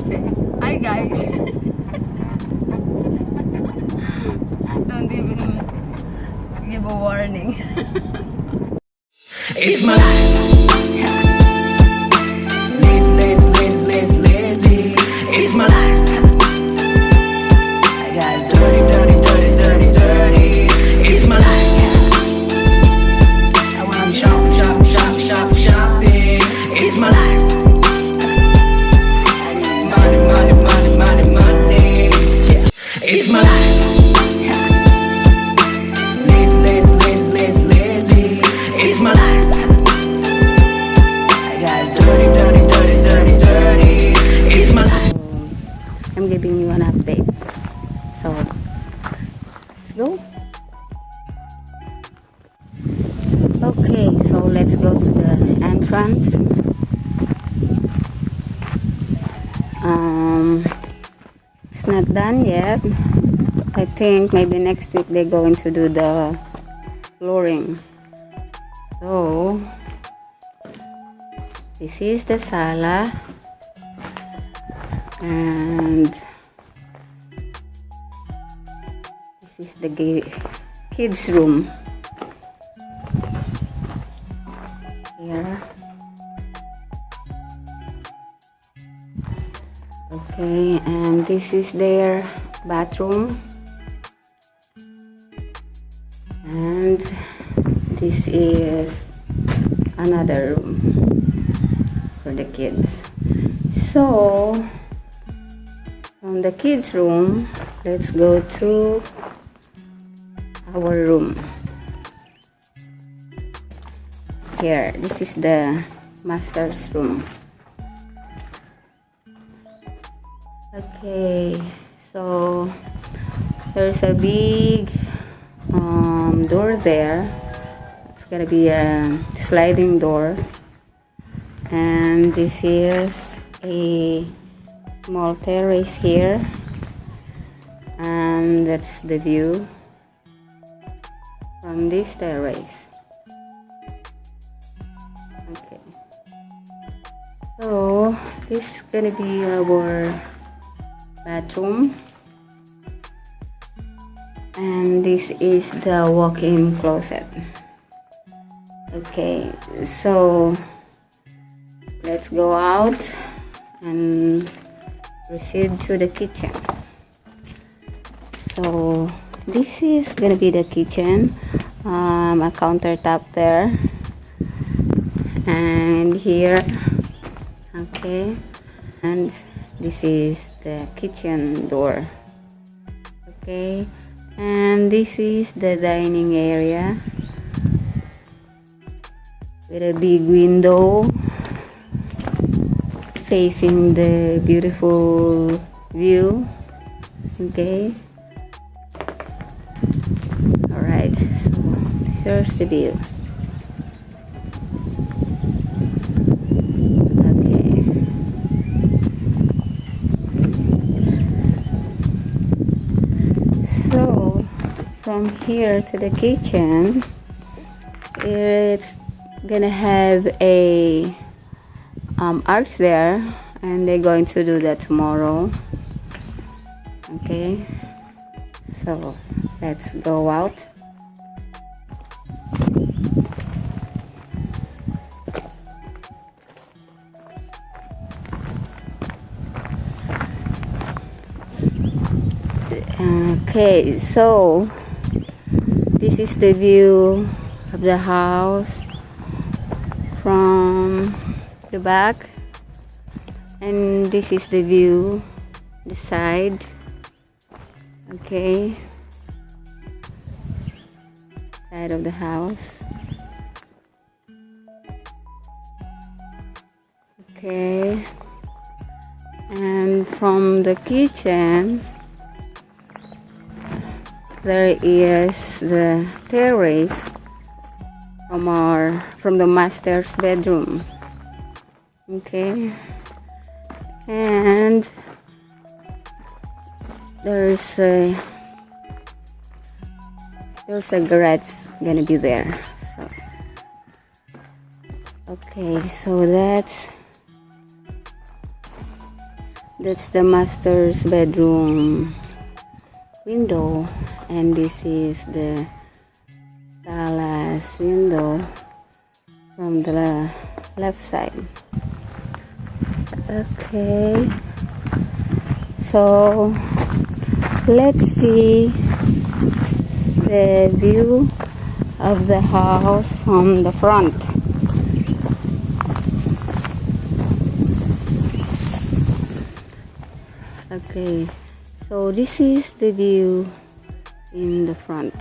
Say, hi guys. Don't even give a warning. It's my life. Lazy. It's my life. I got dirty. It's my life. I wanna shopping. It's my life. I need money. Yeah. It's my life. Lazy. It's my life. I got dirty. It's my life. I'm giving you an update. So, let's go. Okay, so let's go to the entrance. It's not done yet. I think maybe next week they're going to do the flooring. So, this is the sala. And this is the kids room here. Okay, and this is their bathroom, and this is another room for the kids. So from the kids room, let's go to our room. Here, this is the master's room. Okay, so there's a big door there. It's gonna be a sliding door, and this is a small terrace here, and that's the view from this terrace. Okay, so this is gonna be our bathroom, and this is the walk-in closet. Okay, so let's go out and proceed to the kitchen. So this is gonna be the kitchen, a countertop there, and here, okay, and this is the kitchen door. Okay, and this is the dining area with a big window facing the beautiful view. Okay, all right, so here's the view. Okay, so from here to the kitchen, it's gonna have a arch there, and they're going to do that tomorrow. Okay, so let's go out. Okay, so this is the view of the house from the back, and this is the view the side. Okay, side of the house. Okay, and from the kitchen there is the terrace from the master's bedroom. Okay, and there's a garage gonna be there. So, okay, so That's the master's bedroom window, and this is the Salah's window from the left side. Okay, so let's see the view of the house from the front. Okay, so this is the view in the front.